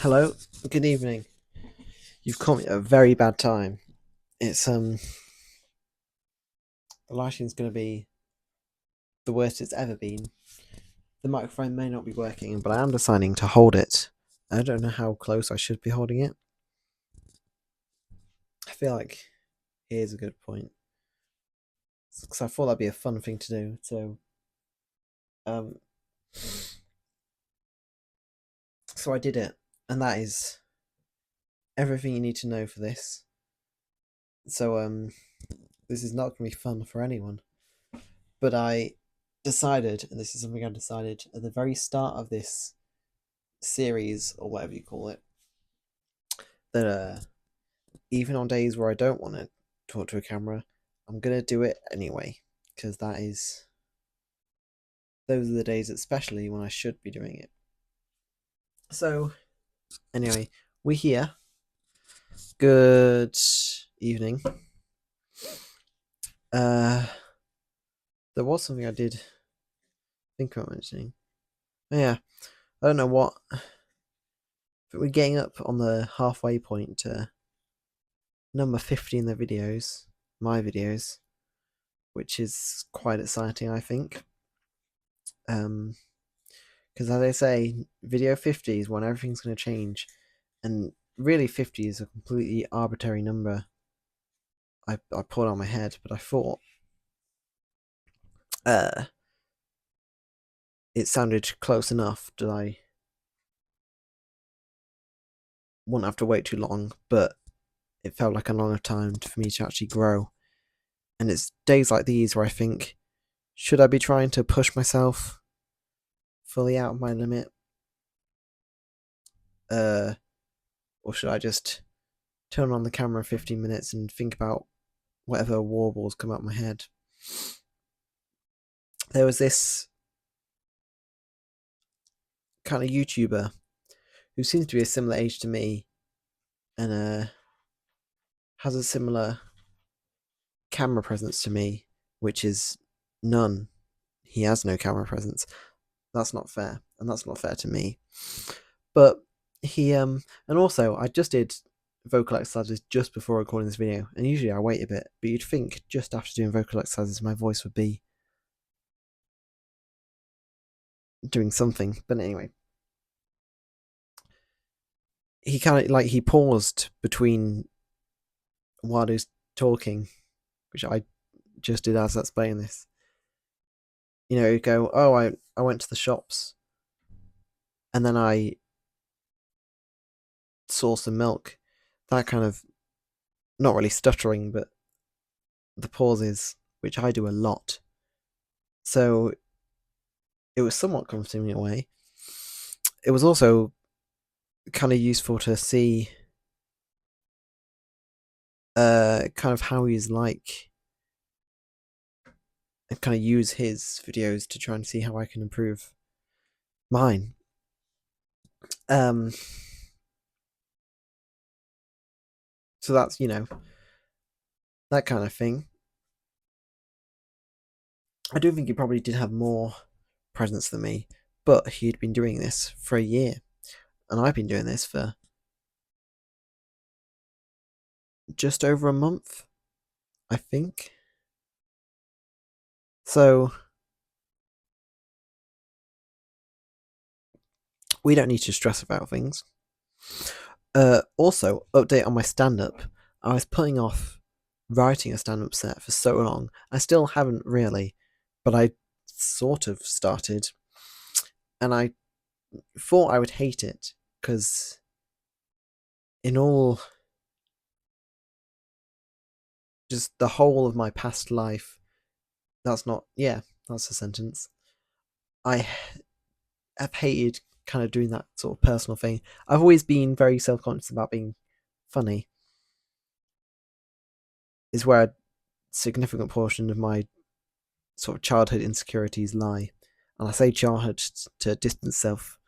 Hello, good evening. You've caught me at a very bad time. It's the lighting's going to be the worst it's ever been. The microphone may not be working, but I am deciding to hold it. I don't know how close I should be holding it. I feel like here's a good point because I thought that'd be a fun thing to do. Um, so I did it, and that is everything you need to know for this. So this is not going to be fun for anyone. But I decided, and this is something I decided at the very start of this series or whatever you call it, that even on days where I don't want to talk to a camera, I'm gonna do it anyway because those are the days, especially when I should be doing it. So anyway, we're here. Good evening. Uh, there was something I did think about mentioning. Oh, yeah, I don't know what, but we're getting up on the halfway point to number 50 in the videos, my videos, which is quite exciting, I think. Because as I say, video 50 is when everything's going to change, and really 50 is a completely arbitrary number I pulled on my head, but I thought it sounded close enough that I wouldn't have to wait too long, but it felt like a longer time for me to actually grow. And it's days like these where I think, should I be trying to push myself fully out of my limit? Or should I just turn on the camera 15 minutes and think about whatever warbles come out of my head? There was this kind of YouTuber who seems to be a similar age to me and has a similar camera presence to me, which is none. He has no camera presence. That's not fair, and that's not fair to me. But he and also I just did vocal exercises just before recording this video, and usually I wait a bit, but you'd think just after doing vocal exercises my voice would be doing something. But anyway, he kind of like he paused between while he was talking, which I just did as that's playing this. You know, he'd go, "Oh, I went to the shops, and then I saw some milk." That kind of not really stuttering, but the pauses, which I do a lot. So it was somewhat comforting in a way. It was also kind of useful to see kind of how he's like and kind of use his videos to try and see how I can improve mine. Um so that's, that kind of thing. I do think he probably did have more presence than me, but he'd been doing this for a year, and I've been doing this for just over a month, I think. So we don't need to stress about things. Also, update on my stand up. I was putting off writing a stand up set for so long. I still haven't really, but I sort of started. And I thought I would hate it because, in all, just the whole of my past life, that's a sentence. I have hated kind of doing that sort of personal thing. I've always been very self conscious about being funny, is where a significant portion of my sort of childhood insecurities lie. And I say childhood to distance self.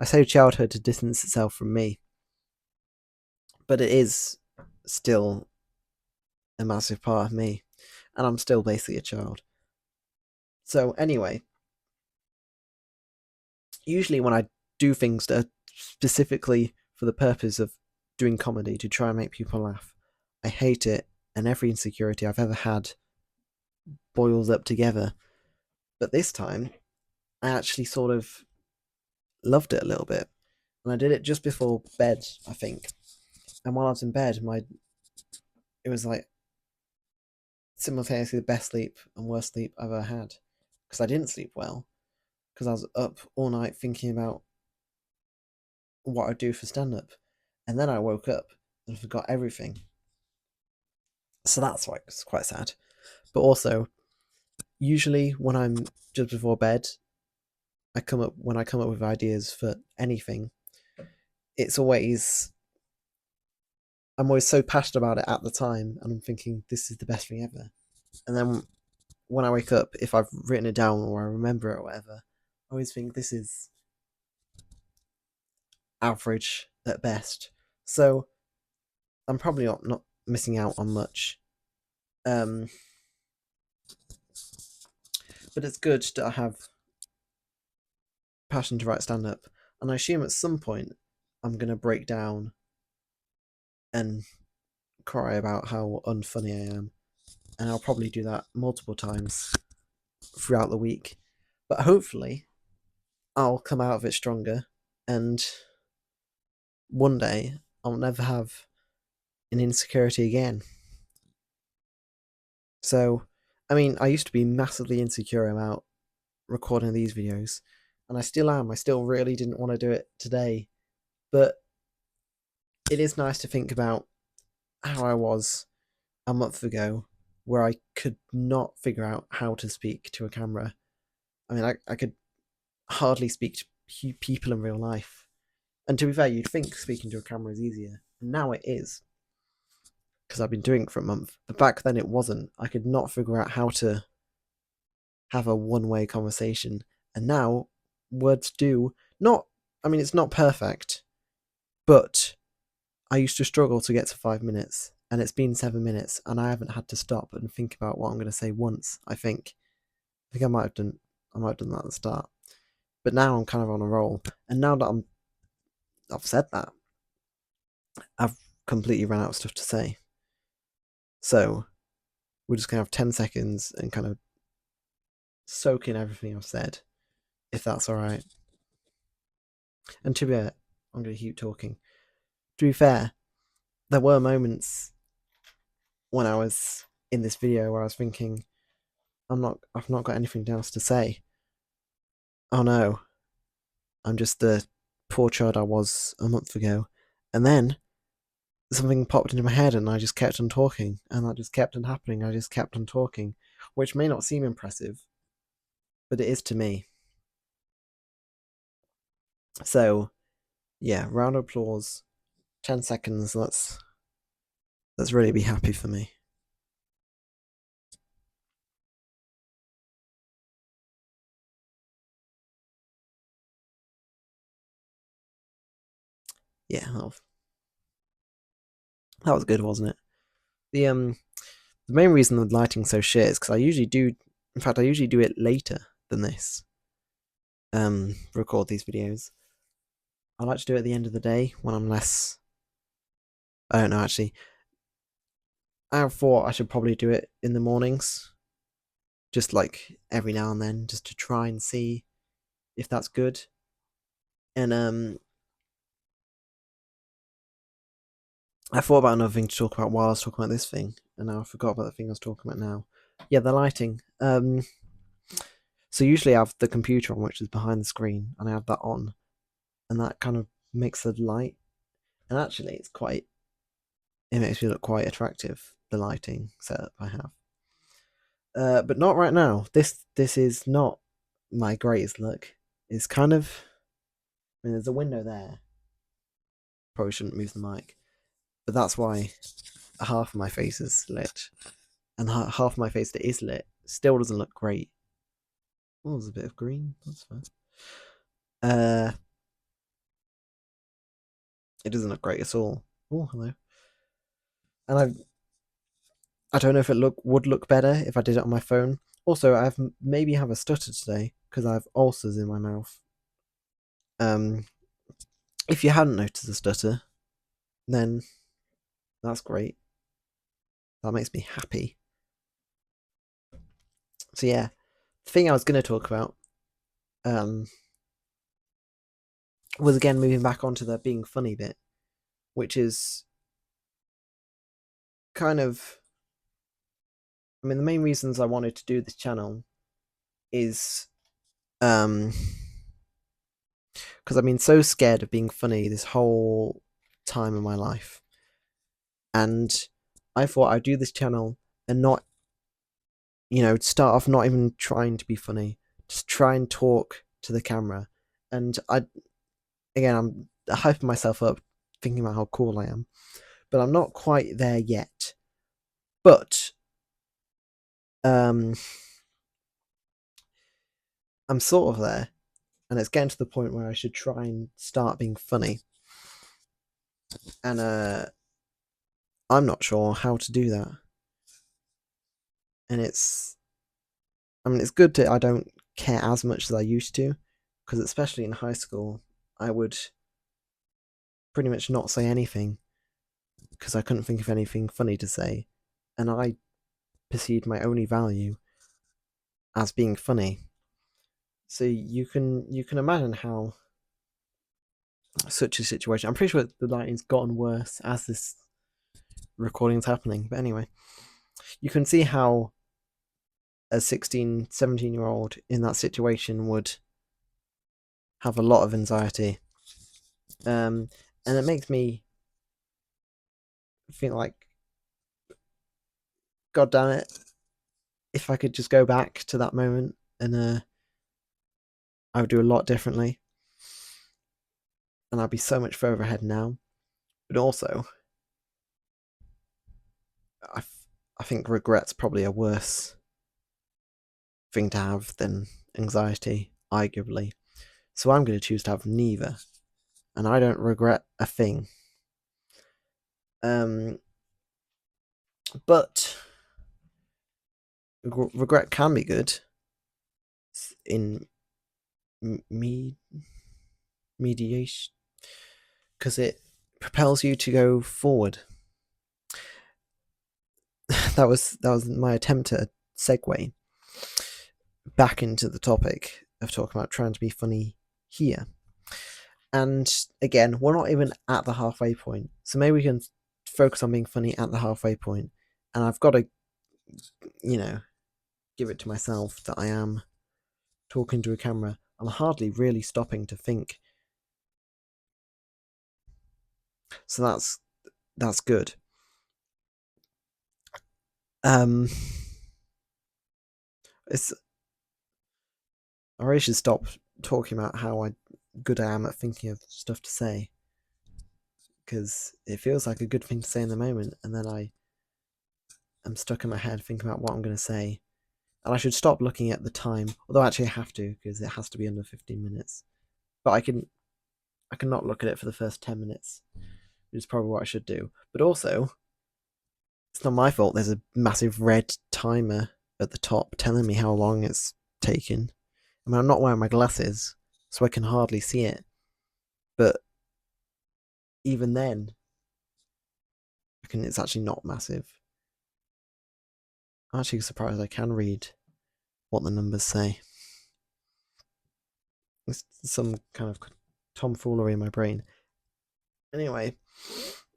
I say childhood to distance itself from me, but it is still a massive part of me, and I'm still basically a child. So anyway, usually when I do things that are specifically for the purpose of doing comedy to try and make people laugh. I hate it, and every insecurity I've ever had boils up together. But this time, I actually sort of loved it a little bit. And I did it just before bed, I think. And while I was in bed, it was like simultaneously the best sleep and worst sleep I've ever had. Because I didn't sleep well. Because I was up all night thinking about what I'd do for stand up. And then I woke up and forgot everything. So that's why it's quite sad. But also, usually when I'm just before bed, when I come up with ideas for anything, it's always I'm always so passionate about it at the time, and I'm thinking this is the best thing ever. And then when I wake up, if I've written it down or I remember it or whatever, I always think this is average at best. So I'm probably not missing out on much. But it's good that I have passion to write stand up, and I assume at some point I'm gonna break down and cry about how unfunny I am, and I'll probably do that multiple times throughout the week. But hopefully, I'll come out of it stronger, and one day I'll never have an insecurity again. So, I mean, I used to be massively insecure about recording these videos, and I still am. I still really didn't want to do it today, but it is nice to think about how I was a month ago, where I could not figure out how to speak to a camera. I mean, I could hardly speak to people in real life. And to be fair, you'd think speaking to a camera is easier. And now it is, because I've been doing it for a month. But back then it wasn't. I could not figure out how to have a one-way conversation. And now words do not, I mean, it's not perfect, but I used to struggle to get to 5 minutes. And it's been 7 minutes, and I haven't had to stop and think about what I'm going to say once. I think I might have done that at the start, but now I'm kind of on a roll. And now that I've said that, I've completely run out of stuff to say. So we're just gonna have 10 seconds and kind of soak in everything I've said, if that's all right. And to be fair, I'm gonna keep talking. To be fair, there were moments when I was in this video where I was thinking, I've not got anything else to say. Oh no, I'm just the poor child I was a month ago. And then something popped into my head and I just kept on talking, and that just kept on happening. I just kept on talking, which may not seem impressive, but it is to me. So, yeah, round of applause, 10 seconds. Let's really be happy for me. Yeah, that was good, wasn't it? The main reason the lighting's so shit is because I usually do. In fact, I usually do it later than this. Record these videos. I like to do it at the end of the day when I'm less. I don't know actually. I thought I should probably do it in the mornings, just like every now and then, just to try and see if that's good. And I thought about another thing to talk about while I was talking about this thing, and now I forgot about the thing I was talking about now. Yeah, the lighting. So usually I have the computer on, which is behind the screen, and I have that on, and that kind of makes the light. And actually, it makes me look quite attractive. The lighting setup I have, but not right now. This is not my greatest look. It's kind of. I mean, there's a window there. Probably shouldn't move the mic, but that's why half of my face is lit, and half of my face that is lit still doesn't look great. Oh, there's a bit of green. That's fine. It doesn't look great at all. Oh, hello. And I don't know if it would look better if I did it on my phone. Also, I maybe have a stutter today because I have ulcers in my mouth. if you hadn't noticed the stutter, then that's great. That makes me happy. So yeah, the thing I was going to talk about was again moving back onto the being funny bit, which is kind of, I mean, the main reasons I wanted to do this channel is because I've been so scared of being funny this whole time of my life, and I thought I'd do this channel and not, start off not even trying to be funny, just try and talk to the camera. And I'm hyping myself up, thinking about how cool I am, but I'm not quite there yet. But I'm sort of there, and it's getting to the point where I should try and start being funny. And I'm not sure how to do that. And it's good that I don't care as much as I used to, because especially in high school, I would pretty much not say anything because I couldn't think of anything funny to say, and I perceived my only value as being funny. So you can imagine how such a situation. I'm pretty sure the lighting's gotten worse as this recording's happening, but anyway, you can see how a 16, 17-year-old in that situation would have a lot of anxiety. And it makes me feel like, God damn it, if I could just go back to that moment, and I would do a lot differently. And I'd be so much further ahead now. But also, I think regret's probably a worse thing to have than anxiety, arguably. So I'm going to choose to have neither. And I don't regret a thing. But regret can be good in mediation, because it propels you to go forward. that was my attempt at a segue back into the topic of talking about trying to be funny here. And again, we're not even at the halfway point, so maybe we can focus on being funny at the halfway point. And I've got to, give it to myself that I am talking to a camera. I'm hardly really stopping to think. So that's good. It's I really should stop talking about how good I am at thinking of stuff to say, because it feels like a good thing to say in the moment, and then I am stuck in my head thinking about what I'm going to say. And I should stop looking at the time, although actually I have to, because it has to be under 15 minutes. But I can not look at it for the first 10 minutes, which is probably what I should do. But also, it's not my fault there's a massive red timer at the top telling me how long it's taken. I mean, I'm not wearing my glasses, so I can hardly see it. But even then, it's actually not massive. I'm actually surprised I can read what the numbers say. It's some kind of tomfoolery in my brain. Anyway,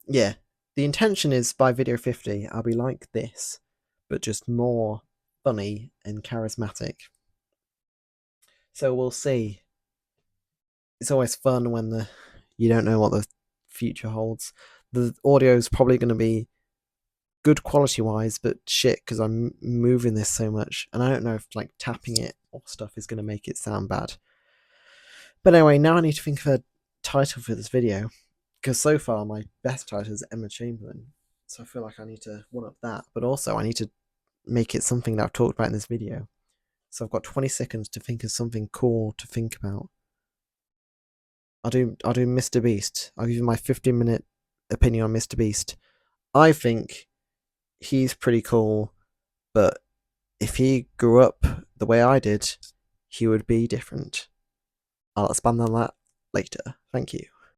yeah, the intention is by video 50, I'll be like this, but just more funny and charismatic. So we'll see. It's always fun when you don't know what the future holds. The audio is probably going to be good quality wise, but shit, because I'm moving this so much, and I don't know if like tapping it or stuff is going to make it sound bad. But anyway, now I need to think of a title for this video, because so far my best title is Emma Chamberlain, so I feel like I need to one up that, but also I need to make it something that I've talked about in this video. So I've got 20 seconds to think of something cool to think about. I'll do MrBeast. I'll give you my 15-minute opinion on MrBeast. I think he's pretty cool, but if he grew up the way I did, he would be different. I'll expand on that later. Thank you.